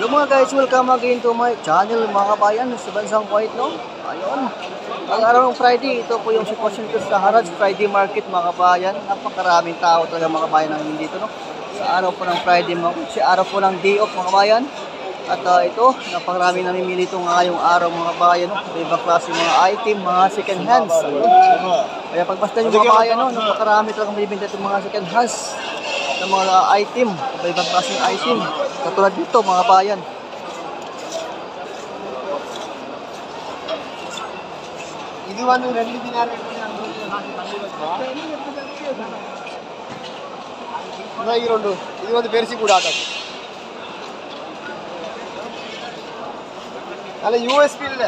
mga guys, welcome again to my channel mga kabayan sa bansang Kuwait, no? Ayun, ang araw ng Friday, ito po yung sitwasyon dito sa Haraj Friday Market mga kabayan. Napakaraming tao talaga mga kabayan ang dito, no? Sa araw po ng Friday, si araw po ng day off mga kabayan. At ito, napakaraming namimili ito ngayong araw mga kabayan, no? Iba klase mga item, mga second hands. Kaya pagbasta nyo mga kabayan, no? Napakarami talagang bibinta itong mga second hands ng mga item, iba-ibang klaseng item. Katulad dito mga bayan. ఇది 2 దినాలు ఈ రెండు ఇది ಒಂದು ಬೆರೆಸಿ ಕೂಡ ಆಟಕ್ಕೆ ಅಲ್ಲ USP ಇಲ್ಲ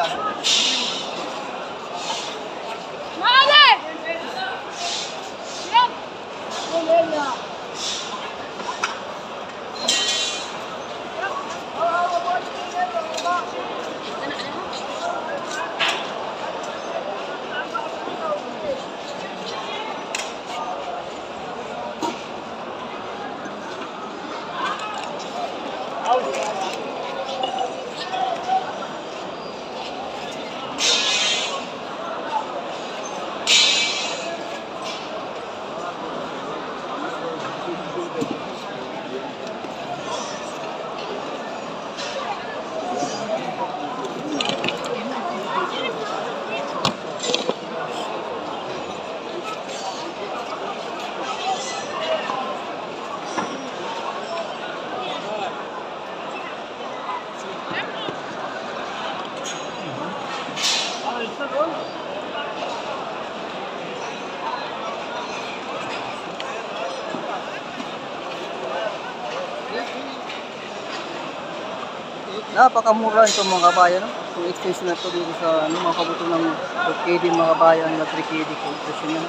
Napakamura ito mga kabayan, no? Itong extension na ito dito sa mga kabuto ng 2KD mga kabayan na 3KD kung presyo niya.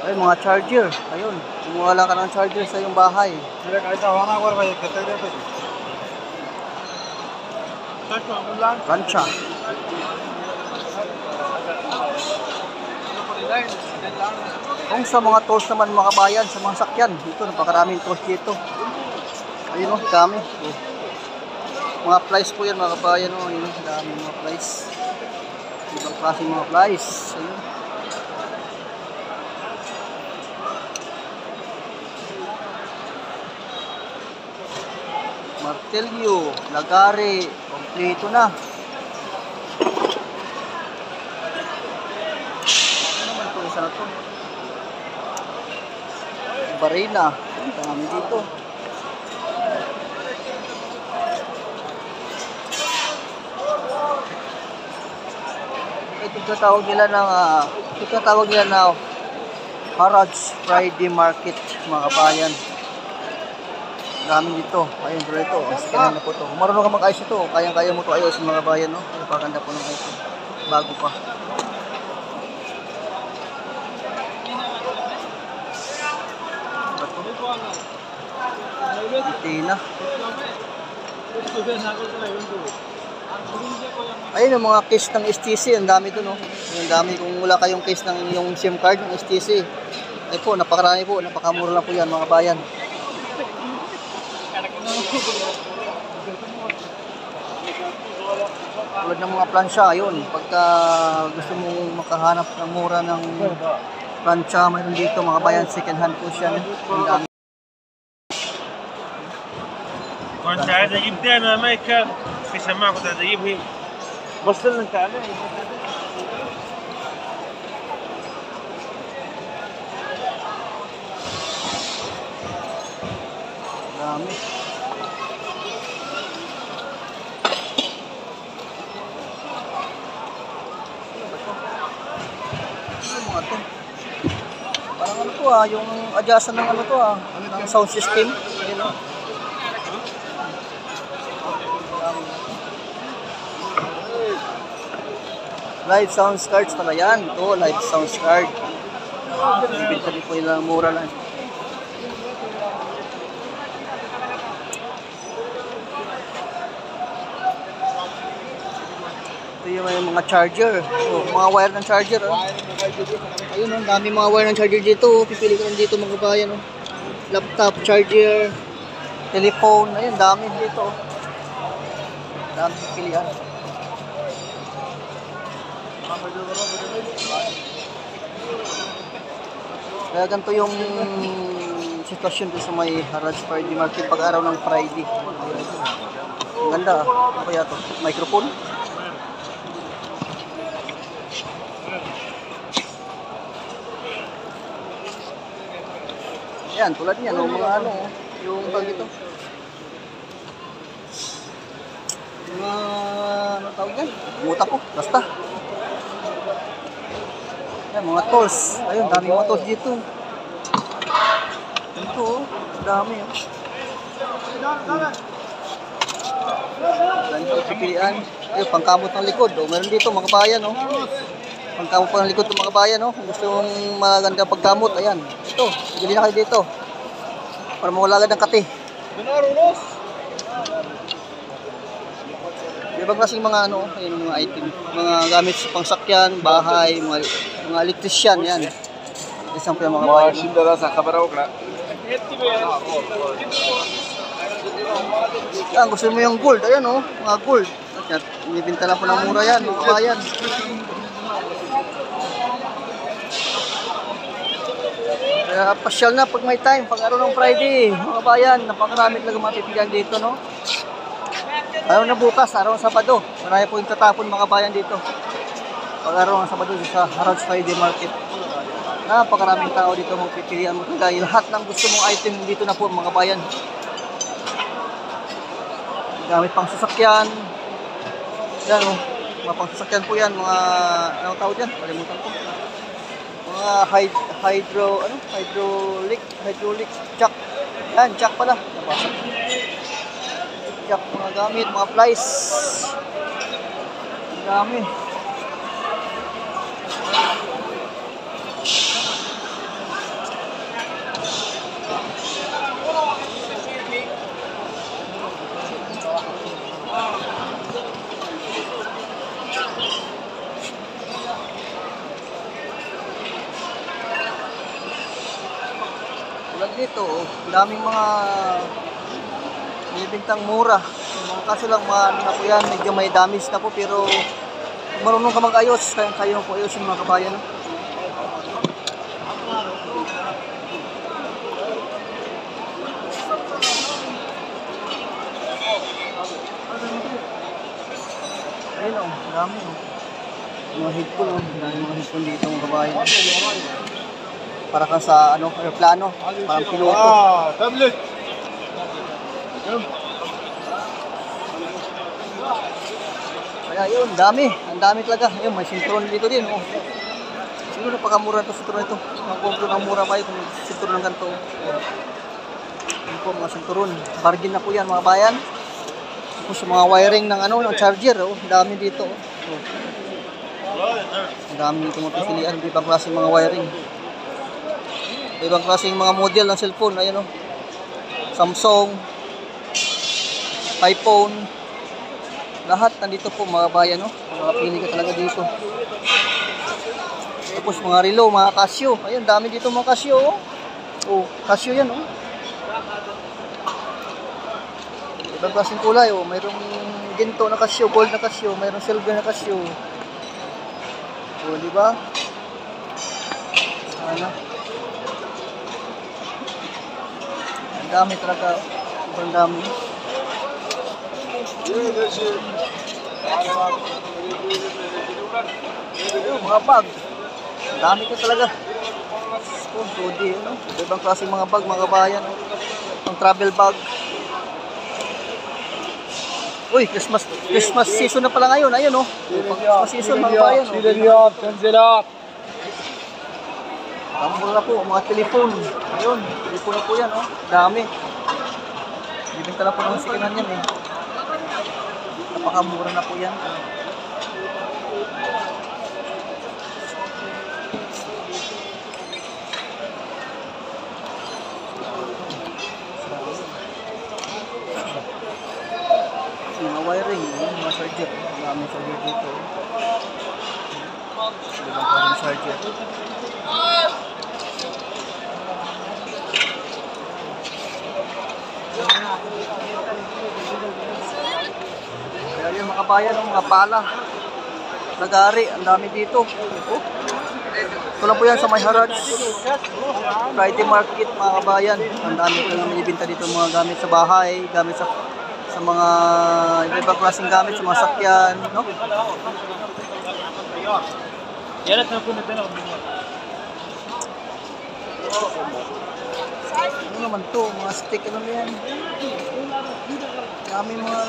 Ay, mga charger. Ayun, kumuha lang ka ng charger sa iyong bahay. Plancha. Kung sa mga tools naman mga kabayan, sa mga sakyan, dito napakaraming tools dito. Ayun o, dami. Mga plies po yan mga kabayan o, ayun o, dami mga plies. Ibang klase mga plies. Ayun. Martelyo, lagari, kompleto na. Ano naman ito, isa na ito? Barina, dami dito. Ito tatawag nila ng Haraj Friday Market mga kabayan. Dami dito. Ayun bro ito. Sikanan na po ito. Kung marunong ka mag-ayos ito, kayang-kaya mo ito ayos mga kabayan, no? Napakaganda po ng ayos. Bago pa. Tina. Ayun yung mga case ng STC, ang dami ito, no? Ang dami, kung wala kayong case ng yung SIM card ng STC, ay po, napakarami po, napakamura lang po yan mga bayan. Tulad ng mga plansya, ayun, pagka gusto mong makahanap ng mura ng plansya, mayroon dito mga bayan, second hand po siya, ang dami. كنت عايز اجيب ده انا ما كان في سماعه كنت عايز اجيب هي بص لنا انت عليه Dami. Ano mga to? Parang ano to yung adjustan ng ano to ng sound system. Ayun o. Live sound cards pala yan. Ito, live sound card. Ibigay din po yung mura lang. yung may mga charger. Oh, mga wire ng charger. Oh. Ayun, ang dami mga wire ng charger dito. Oh. Pipili ko lang dito mga kabayan. Oh. Laptop, charger, telephone. Ayun, dami dito. Oh. Dami pipilian. Kaya ganito yung sitwasyon dito sa may Harrods Friday Market pag araw ng Friday. Ang ganda. Ano kaya to? Microphone? Yan, tulad niyan. Oh, mga ano, yung tag ito. Mga ano tawag yan? Buta ko. Basta. Yan, mga tools. Ayun, daming mga tools dito. Ito, oh. Dami, oh. Ganito, pipilian. Ayun, pangkamot ng likod. Oh. Meron dito, mga bayan, oh. Pangkamot pa ng likod ng mga bayan, oh. Kung gusto mong maganda pagkamot, ayan. Ito, bili na kayo dito. Para mawala agad ng kati. Ibang klaseng mga ano, ayun mga item, mga gamit sa pangsakyan, bahay, mga electrician yan. Isang pa yung mga bahay. Yan, gusto mo yung gold, ayan oh, mga gold. At binibenta na po ng mura yan, mga bayan. Kaya pasyal na pag may time, pag araw ng Friday, mga bayan, napakarami talaga mapipilian dito, no? Araw na bukas, araw ng Sabado. Marami po yung tatapon mga bayan dito. Pag araw ng Sabado sa Harrods Friday Market. Napakaraming tao dito magpipilian mo. Dahil lahat ng gusto mong item dito na po mga bayan. Gamit pang sasakyan. Yan o. Mga pang sasakyan po yan. Mga, anong tawag yan? Palimutan ko. Mga hydraulic jack. Yan, jack pala. Nabasa. Jack, mga gamit, mga plies. Ang dami. Tulad dito, ang daming mga binibintang mura. Kaso lang ano na po yan, medyo may damage na po pero marunong ka mag-ayos, kaya kayo po ayos yung mga kabayan. No? Ayun o, dami o. Mga headphone o, dami mga headphone dito mga kabayan. Para ka sa ano, aeroplano, parang piloto. Tablet! Kaya yun, dami. Ang dami talaga. Ayun, may sinturon dito din. Oh. Siguro napakamura ito sinturon ito. Magkumplo ng mura kayo kung sinturon ng ganito. Oh. Yun po, mga sinturon. Bargain na po yan mga bayan. Tapos mga wiring ng ano, ng charger. Oh. Ang dami dito. Oh. Ang dami dito mapipilian. Ibang klaseng mga wiring. Ibang klaseng mga model ng cellphone. Ayan oh. Samsung, iPhone, lahat nandito po mga bayan, no? Makapili ka talaga dito. Tapos mga relo, mga Casio. Ayun, dami dito mga Casio, oh. Oh, Casio yan, oh. Ibang klaseng kulay, oh. Mayroong ginto na Casio, gold na Casio, mayroong silver na Casio. Oh, di ba? Sana. Ang dami talaga. Ang dami. Ayun, mga bag. Ang dami ko talaga. Oh, Dodi, ano? Ibang klaseng mga bag, mga bayan. Ang travel bag. Uy, Christmas season na pala ngayon. Ayun, oh. Christmas season, mga bayan. Oh. Ang na po, mga telephone. Ayun, telephone na po yan, oh. Dami. Bibinta na po ng sikinan yan, eh. Napakamura na po yan. Mga wiring, mga charger. Ang daming charger dito. Ibang klaseng charger. Kaya yung mga kabayan, mga pala. Nagari, ang dami dito. Oh. Ito lang po yan sa may Haraj. Friday market, mga kabayan. Ang dami ko lang binibinta dito mga gamit sa bahay, gamit sa mga iba-ibang klaseng gamit sa mga sakyan, no? Yan at napunod na ako. Ano naman to, mga stick, ano na yan? Dami mga...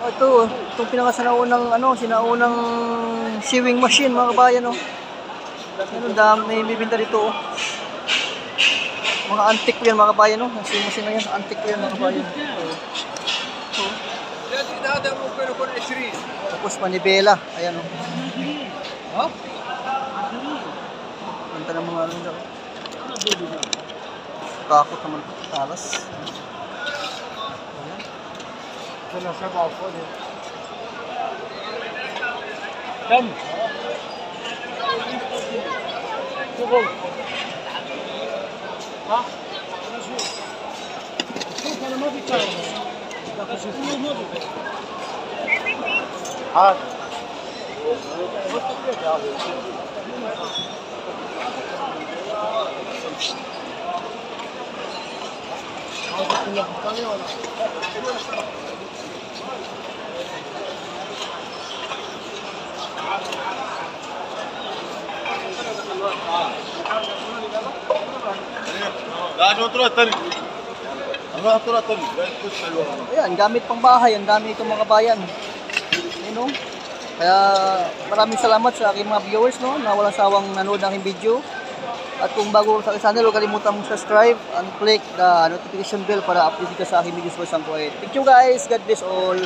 Oh, itong pinakasinaunang, sinaunang sewing machine, mga kabayan, oh. Ano, dami, may bibinta dito, oh. Mga antique yan, mga kabayan, oh. Ang sewing machine na yan, antique yan, mga kabayan. Oh. Tapos manibela, ayan, oh. Punta ng mga ano daw. Takot naman ito. Talas. Ito na sa bako niya. Kan? Subol. Ha? Ah. Ayan, gamit pang bahay. Ang dami itong mga bayan. Ayun, oh. Kaya maraming salamat sa aking mga viewers, no, na walang sawang nanood ng aking video. At kung bago sa aking channel, huwag kalimutan mong subscribe and click the notification bell para update ka sa aking videos. Thank you guys. God bless all.